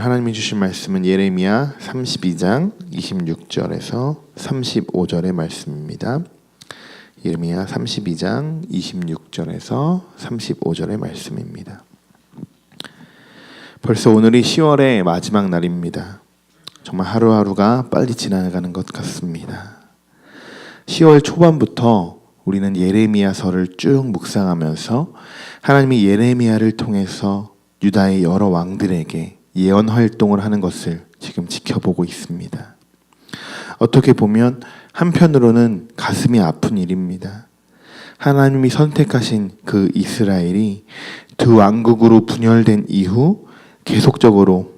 하나님이 주신 말씀은 예레미야 32장 26절에서 35절의 말씀입니다. 예레미야 32장 26절에서 35절의 말씀입니다. 벌써 오늘이 10월의 마지막 날입니다. 정말 하루하루가 빨리 지나가는 것 같습니다. 10월 초반부터 우리는 예레미야서를 쭉 묵상하면서 하나님이 예레미야를 통해서 유다의 여러 왕들에게 예언 활동을 하는 것을 지금 지켜보고 있습니다. 어떻게 보면 한편으로는 가슴이 아픈 일입니다. 하나님이 선택하신 그 이스라엘이 두 왕국으로 분열된 이후 계속적으로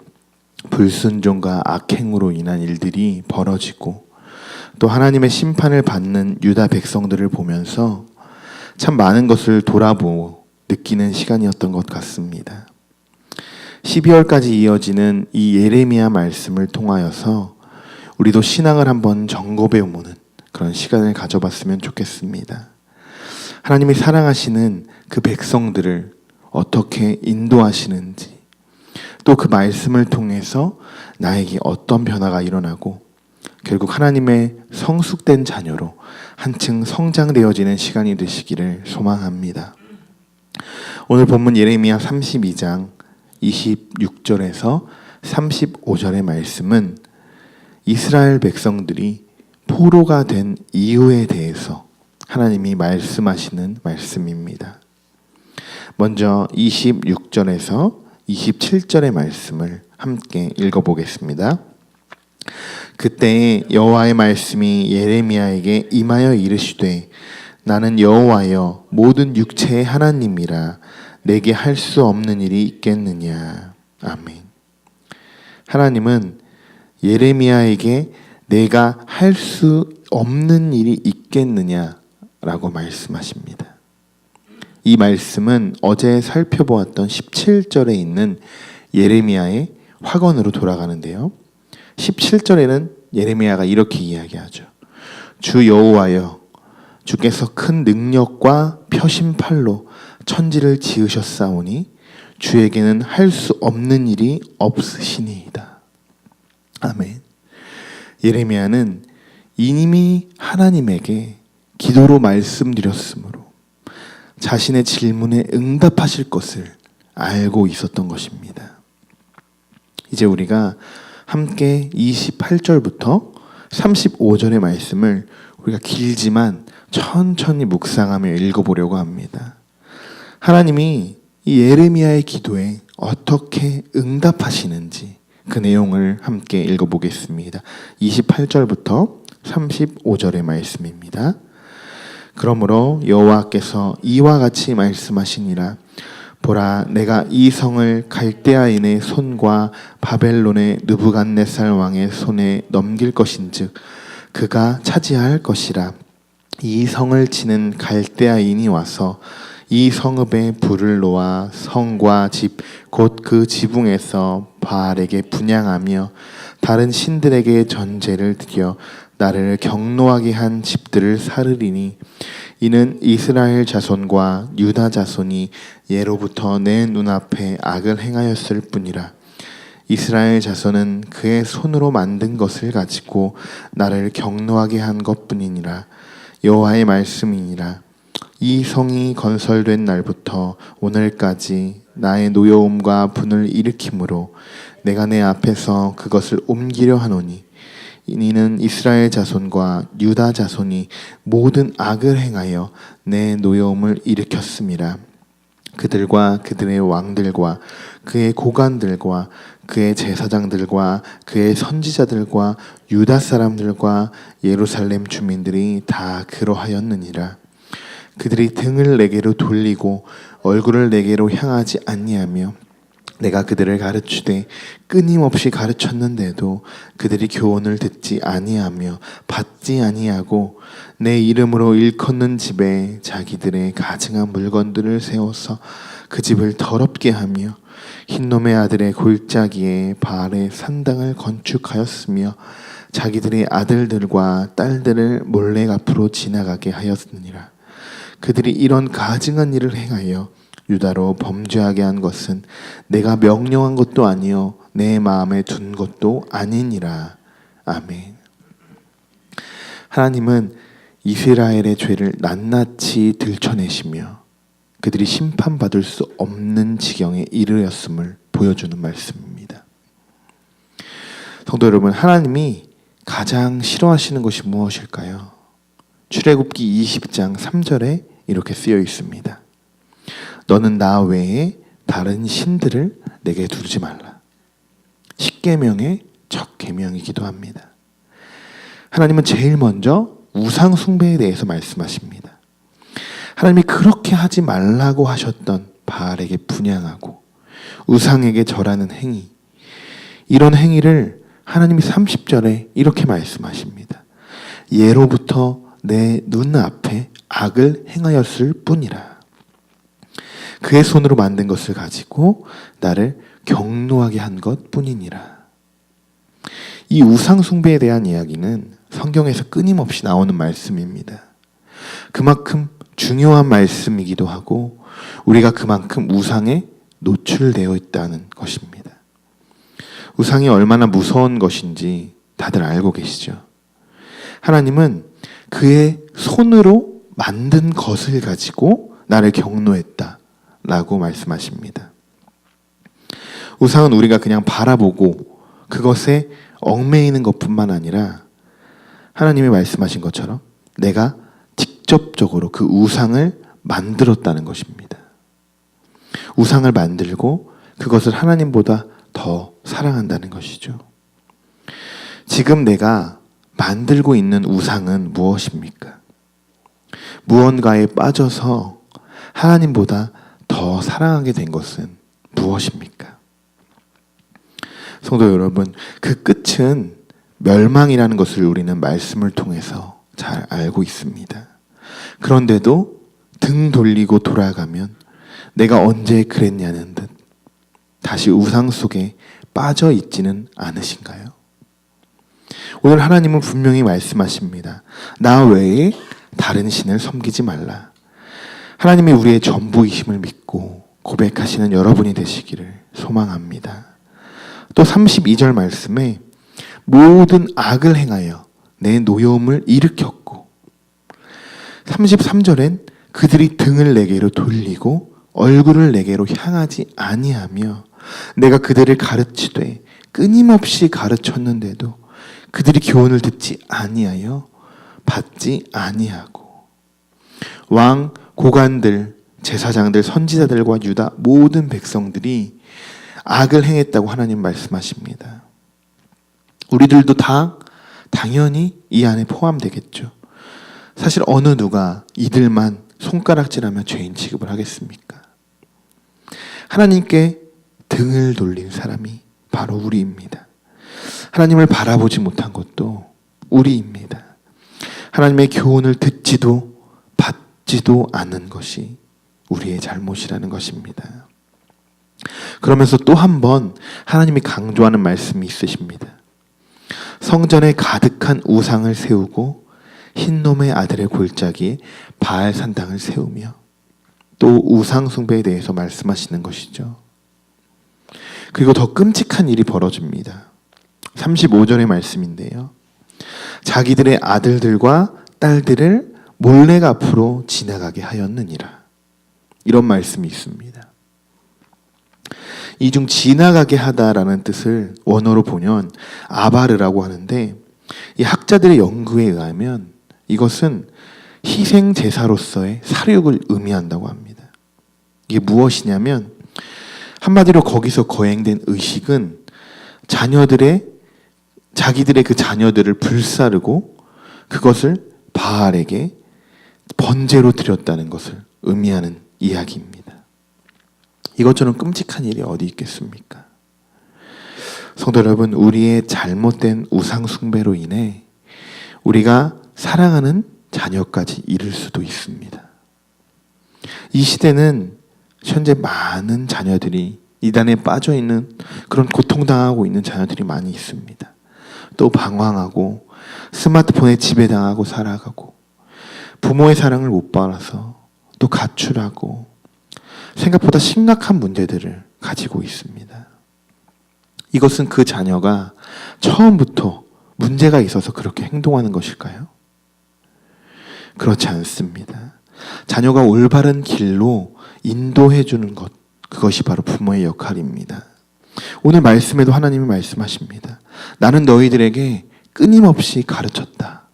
불순종과 악행으로 인한 일들이 벌어지고 또 하나님의 심판을 받는 유다 백성들을 보면서 참 많은 것을 돌아보고 느끼는 시간이었던 것 같습니다. 12월까지 이어지는 이 예레미야 말씀을 통하여서 우리도 신앙을 한번 점검해보는 그런 시간을 가져봤으면 좋겠습니다. 하나님이 사랑하시는 그 백성들을 어떻게 인도하시는지, 또 그 말씀을 통해서 나에게 어떤 변화가 일어나고 결국 하나님의 성숙된 자녀로 한층 성장되어지는 시간이 되시기를 소망합니다. 오늘 본문 예레미야 32장 26절에서 35절의 말씀은 이스라엘 백성들이 포로가 된 이유에 대해서 하나님이 말씀하시는 말씀입니다. 먼저 26절에서 27절의 말씀을 함께 읽어보겠습니다. 그때 여호와의 말씀이 예레미야에게 임하여 이르시되 나는 여호와여 모든 육체의 하나님이라 내게 할 수 없는 일이 있겠느냐. 아멘. 하나님은 예레미야에게 내가 할 수 없는 일이 있겠느냐라고 말씀하십니다. 이 말씀은 어제 살펴보았던 17절에 있는 예레미야의 확언으로 돌아가는데요. 17절에는 예레미야가 이렇게 이야기하죠. 주 여호와여 주께서 큰 능력과 표심팔로 천지를 지으셨사오니 주에게는 할 수 없는 일이 없으시니이다. 아멘. 예레미야는 이미 하나님에게 기도로 말씀드렸으므로 자신의 질문에 응답하실 것을 알고 있었던 것입니다. 이제 우리가 함께 28절부터 35절의 말씀을 우리가 길지만 천천히 묵상하며 읽어보려고 합니다. 하나님이 이 예레미야의 기도에 어떻게 응답하시는지 그 내용을 함께 읽어보겠습니다. 28절부터 35절의 말씀입니다. 그러므로 여호와께서 이와 같이 말씀하시니라. 보라, 내가 이 성을 갈대아인의 손과 바벨론의 느부갓네살 왕의 손에 넘길 것인즉 그가 차지할 것이라. 이 성을 치는 갈대아인이 와서 이 성읍에 불을 놓아 성과 집 곧 그 지붕에서 바알에게 분향하며 다른 신들에게 전제를 드려 나를 경노하게 한 집들을 사르리니 이는 이스라엘 자손과 유다 자손이 예로부터 내 눈앞에 악을 행하였을 뿐이라. 이스라엘 자손은 그의 손으로 만든 것을 가지고 나를 경노하게 한 것뿐이니라. 여호와의 말씀이니라. 이 성이 건설된 날부터 오늘까지 나의 노여움과 분을 일으키므로 내가 내 앞에서 그것을 옮기려 하노니 이는 이스라엘 자손과 유다 자손이 모든 악을 행하여 내 노여움을 일으켰음이라. 그들과 그들의 왕들과 그의 고관들과 그의 제사장들과 그의 선지자들과 유다 사람들과 예루살렘 주민들이 다 그러하였느니라. 그들이 등을 내게로 돌리고 얼굴을 내게로 향하지 아니하며 내가 그들을 가르치되 끊임없이 가르쳤는데도 그들이 교훈을 듣지 아니하며 받지 아니하고 내 이름으로 일컫는 집에 자기들의 가증한 물건들을 세워서 그 집을 더럽게 하며 흰놈의 아들의 골짜기에 바알의 산당을 건축하였으며 자기들의 아들들과 딸들을 몰래 앞으로 지나가게 하였느니라. 그들이 이런 가증한 일을 행하여 유다로 범죄하게 한 것은 내가 명령한 것도 아니요 내 마음에 둔 것도 아니니라. 아멘. 하나님은 이스라엘의 죄를 낱낱이 들춰내시며 그들이 심판받을 수 없는 지경에 이르렀음을 보여주는 말씀입니다. 성도 여러분, 하나님이 가장 싫어하시는 것이 무엇일까요? 출애굽기 20장 3절에 이렇게 쓰여 있습니다. 너는 나 외에 다른 신들을 내게 두지 말라. 십계명의 첫 계명이기도 합니다. 하나님은 제일 먼저 우상 숭배에 대해서 말씀하십니다. 하나님이 그렇게 하지 말라고 하셨던 바알에게 분향하고 우상에게 절하는 행위, 이런 행위를 하나님이 30절에 이렇게 말씀하십니다. 예로부터 내 눈앞에 악을 행하였을 뿐이라. 그의 손으로 만든 것을 가지고 나를 경노하게 한 것 뿐이니라. 이 우상 숭배에 대한 이야기는 성경에서 끊임없이 나오는 말씀입니다. 그만큼 중요한 말씀이기도 하고 우리가 그만큼 우상에 노출되어 있다는 것입니다. 우상이 얼마나 무서운 것인지 다들 알고 계시죠? 하나님은 그의 손으로 만든 것을 가지고 나를 경노했다 라고 말씀하십니다. 우상은 우리가 그냥 바라보고 그것에 얽매이는 것뿐만 아니라 하나님이 말씀하신 것처럼 내가 직접적으로 그 우상을 만들었다는 것입니다. 우상을 만들고 그것을 하나님보다 더 사랑한다는 것이죠. 지금 내가 만들고 있는 우상은 무엇입니까? 무언가에 빠져서 하나님보다 더 사랑하게 된 것은 무엇입니까? 성도 여러분, 그 끝은 멸망이라는 것을 우리는 말씀을 통해서 잘 알고 있습니다. 그런데도 등 돌리고 돌아가면 내가 언제 그랬냐는 듯 다시 우상 속에 빠져 있지는 않으신가요? 오늘 하나님은 분명히 말씀하십니다. 나 외에 다른 신을 섬기지 말라. 하나님이 우리의 전부이심을 믿고 고백하시는 여러분이 되시기를 소망합니다. 또 32절 말씀에 모든 악을 행하여 내 노여움을 일으켰고 33절엔 그들이 등을 내게로 돌리고 얼굴을 내게로 향하지 아니하며 내가 그들을 가르치되 끊임없이 가르쳤는데도 그들이 교훈을 듣지 아니하여 받지 아니하고 왕, 고관들, 제사장들, 선지자들과 유다 모든 백성들이 악을 행했다고 하나님 말씀하십니다. 우리들도 다 당연히 이 안에 포함되겠죠. 사실 어느 누가 이들만 손가락질하며 죄인 취급을 하겠습니까? 하나님께 등을 돌린 사람이 바로 우리입니다. 하나님을 바라보지 못한 것도 우리입니다. 하나님의 교훈을 듣지도 받지도 않은 것이 우리의 잘못이라는 것입니다. 그러면서 또 한 번 하나님이 강조하는 말씀이 있으십니다. 성전에 가득한 우상을 세우고 흰놈의 아들의 골짜기에 바알 산당을 세우며 또 우상 숭배에 대해서 말씀하시는 것이죠. 그리고 더 끔찍한 일이 벌어집니다. 35절의 말씀인데요. 자기들의 아들들과 딸들을 몰래 앞으로 지나가게 하였느니라. 이런 말씀이 있습니다. 이 중 지나가게 하다라는 뜻을 원어로 보면 아바르라고 하는데 이 학자들의 연구에 의하면 이것은 희생 제사로서의 사륙을 의미한다고 합니다. 이게 무엇이냐면 한마디로 거기서 거행된 의식은 자기들의 그 자녀들을 불사르고 그것을 바알에게 번제로 드렸다는 것을 의미하는 이야기입니다. 이것처럼 끔찍한 일이 어디 있겠습니까? 성도 여러분, 우리의 잘못된 우상 숭배로 인해 우리가 사랑하는 자녀까지 잃을 수도 있습니다. 이 시대는 현재 많은 자녀들이 이단에 빠져 있는 그런 고통당하고 있는 자녀들이 많이 있습니다. 또 방황하고 스마트폰에 지배당하고 살아가고 부모의 사랑을 못 받아서 또 가출하고 생각보다 심각한 문제들을 가지고 있습니다. 이것은 그 자녀가 처음부터 문제가 있어서 그렇게 행동하는 것일까요? 그렇지 않습니다. 자녀가 올바른 길로 인도해 주는 것, 그것이 바로 부모의 역할입니다. 오늘 말씀에도 하나님이 말씀하십니다. 나는 너희들에게 끊임없이 가르쳤다.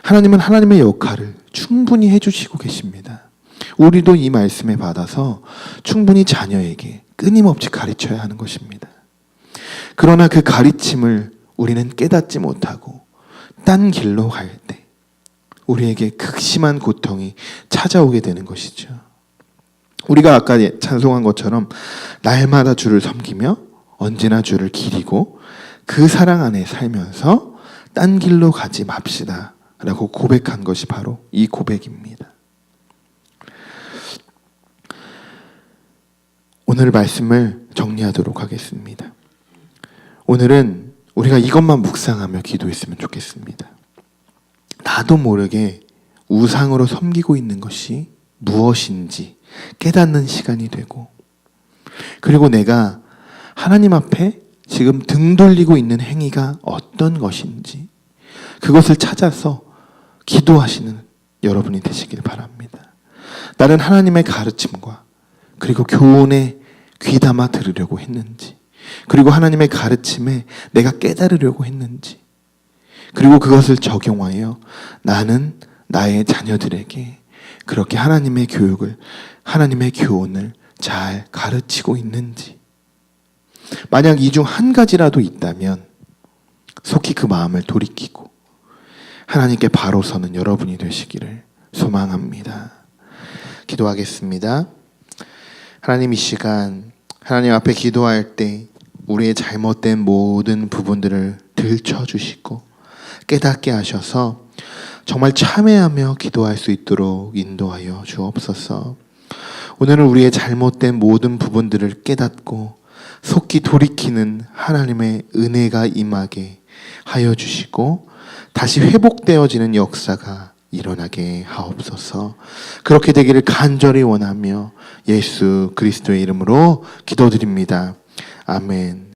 하나님은 하나님의 역할을 충분히 해주시고 계십니다. 우리도 이 말씀에 받아서 충분히 자녀에게 끊임없이 가르쳐야 하는 것입니다. 그러나 그 가르침을 우리는 깨닫지 못하고 딴 길로 갈 때 우리에게 극심한 고통이 찾아오게 되는 것이죠. 우리가 아까 찬송한 것처럼 날마다 주를 섬기며 언제나 주를 기리고 그 사랑 안에 살면서 딴 길로 가지 맙시다 라고 고백한 것이 바로 이 고백입니다. 오늘 말씀을 정리하도록 하겠습니다. 오늘은 우리가 이것만 묵상하며 기도했으면 좋겠습니다. 나도 모르게 우상으로 섬기고 있는 것이 무엇인지 깨닫는 시간이 되고, 그리고 내가 하나님 앞에 지금 등 돌리고 있는 행위가 어떤 것인지 그것을 찾아서 기도하시는 여러분이 되시길 바랍니다. 나는 하나님의 가르침과 그리고 교훈에 귀담아 들으려고 했는지, 그리고 하나님의 가르침에 내가 깨달으려고 했는지, 그리고 그것을 적용하여 나는 나의 자녀들에게 그렇게 하나님의 교육을, 하나님의 교훈을 잘 가르치고 있는지, 만약 이 중 한 가지라도 있다면 속히 그 마음을 돌이키고 하나님께 바로 서는 여러분이 되시기를 소망합니다. 기도하겠습니다. 하나님, 이 시간 하나님 앞에 기도할 때 우리의 잘못된 모든 부분들을 들춰주시고 깨닫게 하셔서 정말 참회하며 기도할 수 있도록 인도하여 주옵소서. 오늘은 우리의 잘못된 모든 부분들을 깨닫고 속히 돌이키는 하나님의 은혜가 임하게 하여 주시고 다시 회복되어지는 역사가 일어나게 하옵소서. 그렇게 되기를 간절히 원하며 예수 그리스도의 이름으로 기도드립니다. 아멘.